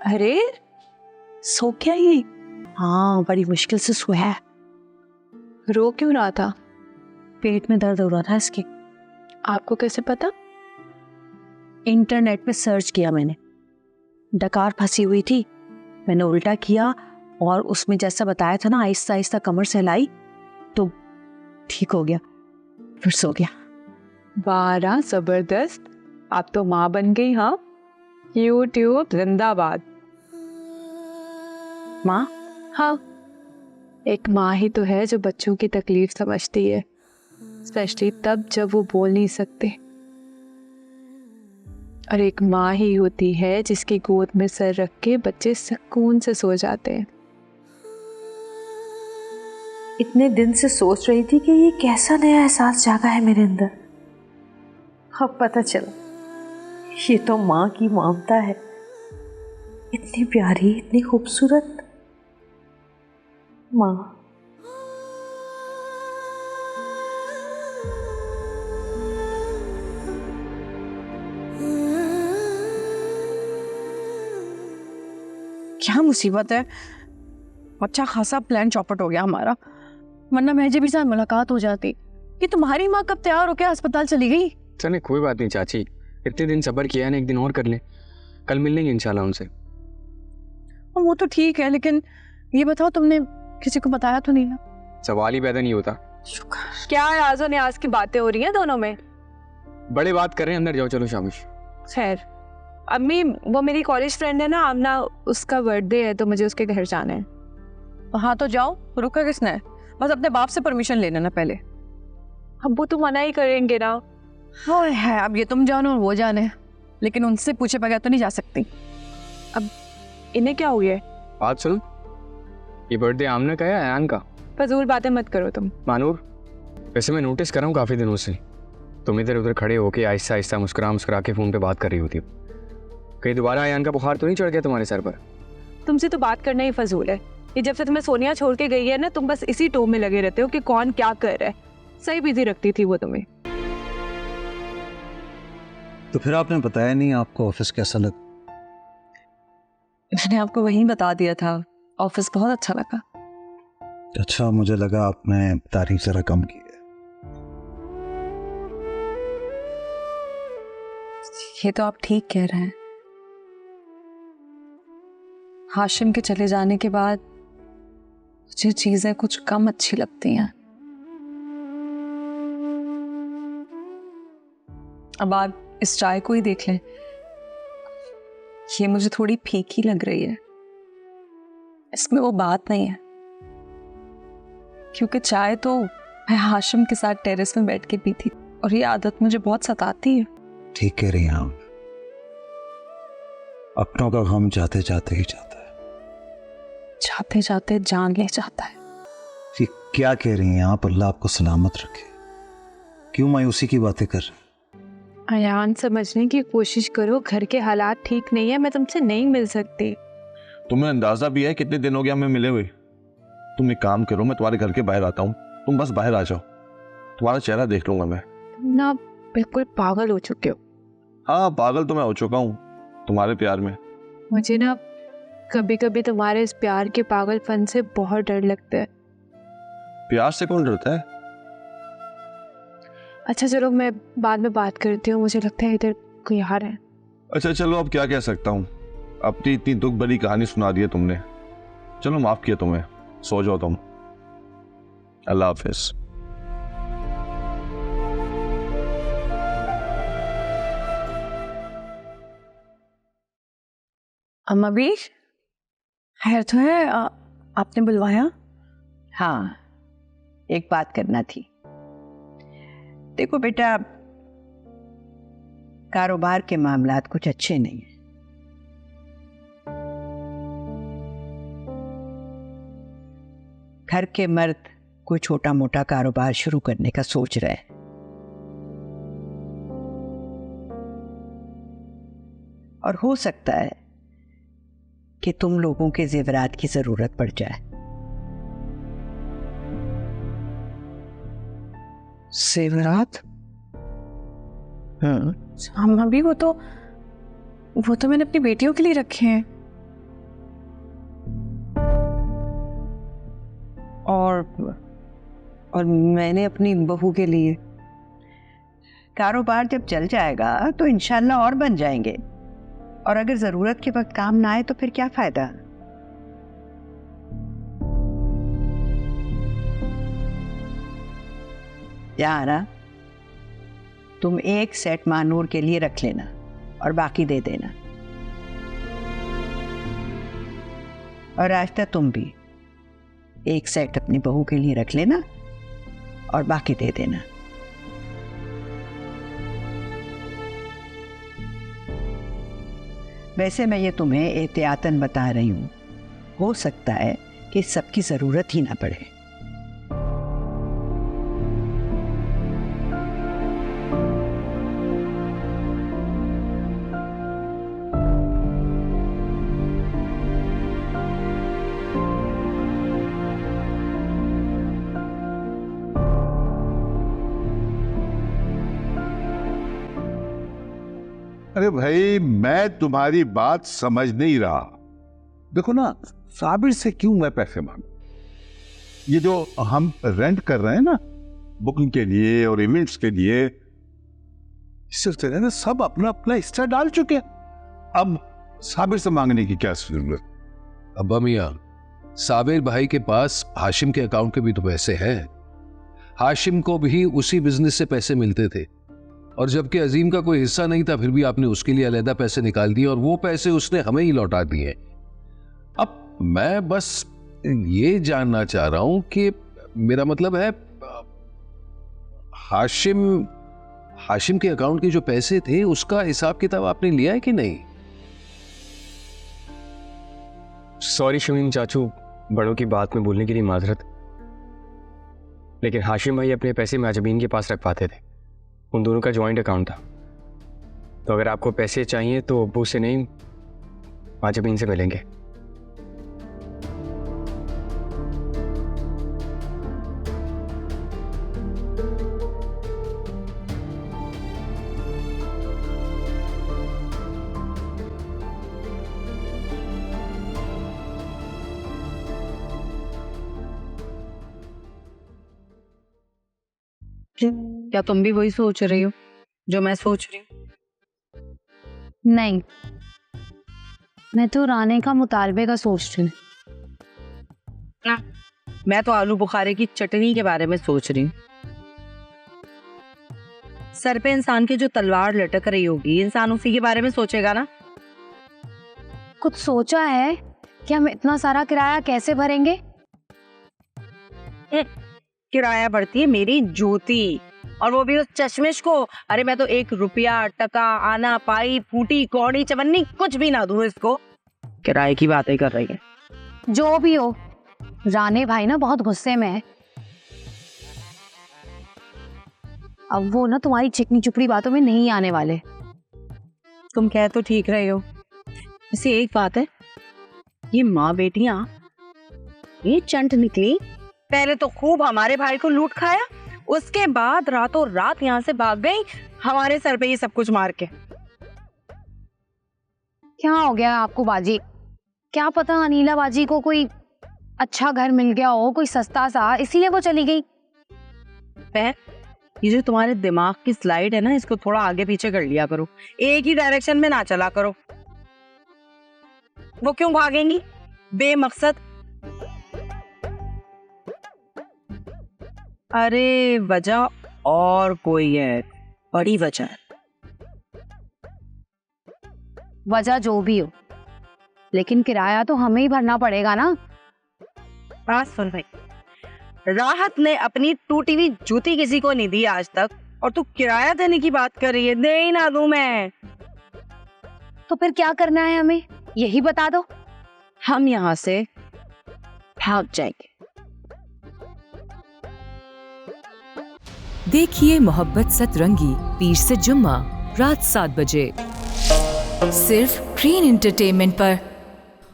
अरे सो क्या ये? हाँ बड़ी मुश्किल से सोया है। रो क्यों रहा था? पेट में दर्द हो रहा था इसके। आपको कैसे पता? इंटरनेट पे सर्च किया मैंने, डकार फंसी हुई थी, मैंने उल्टा किया और उसमें जैसा बताया था ना आहिस्ता आहिस्ता कमर सहलाई तो ठीक हो गया, फिर सो गया। वाह जबरदस्त, आप तो माँ बन गई। हाँ यूट्यूब जिंदाबाद। माँ? हाँ, एक माँ ही तो है जो बच्चों की तकलीफ समझती है, स्पेशली तब जब वो बोल नहीं सकते। और एक माँ ही होती है जिसकी गोद में सर रख के बच्चे सुकून से सो जाते हैं। इतने दिन से सोच रही थी कि ये कैसा नया एहसास जागा है मेरे अंदर, अब पता चला ये तो माँ की ममता है। इतनी प्यारी, इतनी खूबसूरत माँ। क्या मुसीबत है, अच्छा खासा प्लान चौपट हो गया हमारा, वरना महजे भी साथ मुलाकात हो जाती। कि तुम्हारी माँ कब तैयार होकर अस्पताल चली गई? चले कोई बात नहीं चाची, इतने दिन सब्र किया है ना, एक दिन और कर ले, कल मिल लेंगे इंशाल्लाह उनसे। वो तो ठीक है, लेकिन ये बताओ तुमने किसी को बताया तो नहीं ना? सवाल ही पैदा नहीं होता। क्या आज और न्याज की बातें हो रही हैं दोनों में? बड़े बात कर रहे हैं, अंदर जाओ चलो शाबाश। खैर अम्मी, वो मेरी कॉलेज फ्रेंड है ना आमना, उसका बर्थडे है तो मुझे उसके घर जाना है। हाँ तो जाओ, रुका किसने है? बस अपने बाप से परमिशन लेना ना पहले। अब वो तो मना ही करेंगे ना। ओए है, अब ये तुम जानो और वो जाने, लेकिन उनसे पूछे बगैर तो नहीं जा सकती। अब इन्हें क्या हो गया? बात सुन, ये बर्थडे आमना का है अयान का? फजूल बातें मत करो तुम। मानूर, वैसे मैं नोटिस कर रहा हूँ काफ़ी दिनों से तुम इधर उधर खड़े होके आहिस्ता आहिस्ता मुस्कुरा के फ़ोन पे बात कर रही होती हो। कहीं दोबारा अयान का बुखार तो नहीं चढ़ गया तुम्हारे सर पर? तुमसे तो बात करना ही फजूल है। ये जब से तुम्हें सोनिया छोड़ के गई है ना, तुम बस इसी टो में लगे रहते हो कि कौन क्या कर रहा है। सही बिजी रखती थी वो तुम्हें। तो फिर आपने बताया नहीं आपको ऑफिस कैसा लगा? मैंने आपको वहीं बता दिया था, ऑफिस बहुत अच्छा लगा। अच्छा, मुझे लगा आपने तारीफ जरा कम की है। ये तो आप ठीक कह रहे हैं। हाशिम के चले जाने के बाद मुझे चीजें कुछ कम अच्छी लगती हैं। अब आप इस चाय को ही देख लें, ये मुझे थोड़ी फीकी लग रही है। इसमें वो बात नहीं है, क्योंकि चाय तो मैं हाशिम के साथ टेरेस में बैठ के पी थी और ये आदत मुझे बहुत सताती है। ठीक कह रही हैं आप, अपनों का गम जाते जाते ही जाता है, जाते जाते जान ले जाता है। ये क्या कह रही हैं आप? अल्लाह आपको सलामत रखे। क्यों मायूसी की बातें कर रहे हैं? अयान, समझने की कोशिश करो, घर के हालात ठीक नहीं है, मैं तुमसे नहीं मिल सकती। तुम्हें अंदाजा भी है कितने दिन हो गया हमें मिले हुए? तुम एक काम करो, मैं तुम्हारे घर के बाहर आता हूँ, तुम बस बाहर आ जाओ, तुम्हारा चेहरा देख लूंगा मैं। तुम ना बिल्कुल पागल हो चुके हो। हाँ, पागल तो मैं हो चुका हूँ तुम्हारे प्यार में। मुझे ना कभी कभी तुम्हारे इस प्यार के पागलपन से बहुत डर लगता है। प्यार से कौन डरता है? अच्छा चलो, मैं बाद में बात करती हूँ, मुझे लगता है इधर कोई आ रहा है। अच्छा चलो, अब क्या कह सकता हूँ, अपनी इतनी दुख भरी कहानी सुना दी है तुमने, चलो माफ किया तुम्हें, सो जाओ तुम, अल्लाह हाफिज। अम्मा भी खैर तो है? आपने बुलवाया? हाँ, एक बात करना थी। देखो बेटा, कारोबार के मामलात कुछ अच्छे नहीं हैं। घर के मर्द कोई छोटा मोटा कारोबार शुरू करने का सोच रहे हैं, और हो सकता है कि तुम लोगों के जेवरात की जरूरत पड़ जाए। जेवरात? अम्मा भी वो तो मैंने अपनी बेटियों के लिए रखे हैं। और मैंने अपनी बहू के लिए। कारोबार जब चल जाएगा तो इंशाल्लाह और बन जाएंगे, और अगर जरूरत के वक्त काम ना आए तो फिर क्या फायदा। यारा, तुम एक सेट मानूर के लिए रख लेना और बाकी दे देना, और रास्ता तुम भी एक सेट अपनी बहू के लिए रख लेना और बाकी दे देना। वैसे मैं ये तुम्हें एहतियातन बता रही हूँ, हो सकता है कि सबकी जरूरत ही ना पड़े। अरे भाई, मैं तुम्हारी बात समझ नहीं रहा। देखो ना, साबिर से क्यों मैं पैसे मांगू? ये जो हम रेंट कर रहे हैं ना बुकिंग के लिए और इवेंट्स के लिए, इस सिलसिले में सब अपना अपना हिस्सा डाल चुके हैं। अब साबिर से मांगने की क्या जरूरत? अब्बा मियां, साबिर भाई के पास हाशिम के अकाउंट के भी तो पैसे हैं। हाशिम को भी उसी बिजनेस से पैसे मिलते थे, और जबकि अजीम का कोई हिस्सा नहीं था फिर भी आपने उसके लिए अलहदा पैसे निकाल दिए, और वो पैसे उसने हमें ही लौटा दिए। अब मैं बस ये जानना चाह रहा हूं कि मेरा मतलब है, हाशिम के अकाउंट के जो पैसे थे उसका हिसाब किताब आपने लिया है कि नहीं? सॉरी शमीम चाचू, बड़ों की बात में बोलने के लिए माजरत, लेकिन हाशिम भाई अपने पैसे माजबीन के पास रख पाते थे। उन दोनों का जॉइंट अकाउंट था, तो अगर आपको पैसे चाहिए तो अब्बू से नहीं माजबीन से मिलेंगे। क्या तुम भी वही सोच रही हो जो मैं सोच रही हूँ? नहीं, मैं तो राने का मुतालबे का सोच रही हूँ। मैं तो आलू बुखारे की चटनी के बारे में सोच रही हूँ। सर पे इंसान की जो तलवार लटक रही होगी, इंसान उसी के बारे में सोचेगा ना। कुछ सोचा है कि हम इतना सारा किराया कैसे भरेंगे? किराया बढ़ती है मेरी ज्योति, और वो भी उस चश्मिश को। अरे मैं तो 1 रुपया टका आना पाई फूटी कौड़ी चवन्नी कुछ भी ना दूं इसको, किराए की बातें कर रही है। जो भी हो, राने भाई ना बहुत गुस्से में है। अब वो ना तुम्हारी चिकनी चुपड़ी बातों में नहीं आने वाले। तुम कह तो ठीक रहे हो। वैसे एक बात है, ये माँ बेटियां ये चंट निकली। पहले तो खूब हमारे भाई को लूट खाया, उसके बाद रातों रात यहाँ से भाग गई हमारे सर पे ये सब कुछ मार के। क्या हो गया आपको बाजी? क्या पता अनीला बाजी को कोई अच्छा घर मिल गया हो, कोई सस्ता सा, इसीलिए वो चली गई। ये जो तुम्हारे दिमाग की स्लाइड है ना, इसको थोड़ा आगे पीछे कर लिया करो, एक ही डायरेक्शन में ना चला करो। वो क्यों भागेंगी बेमकसद? अरे वजह और कोई है, बड़ी वजह। वजह जो भी हो, लेकिन किराया तो हमें ही भरना पड़ेगा ना। बात सुन भाई, राहत ने अपनी टूटी हुई जूती किसी को नहीं दी आज तक, और तू किराया देने की बात कर रही है। दे ही ना दूं मैं तो फिर क्या करना है हमें, यही बता दो। हम यहाँ से भाग जाएंगे। देखिए मोहब्बत सतरंगी पीर से जुम्मा रात 7 बजे सिर्फ ग्रीन एंटरटेनमेंट पर।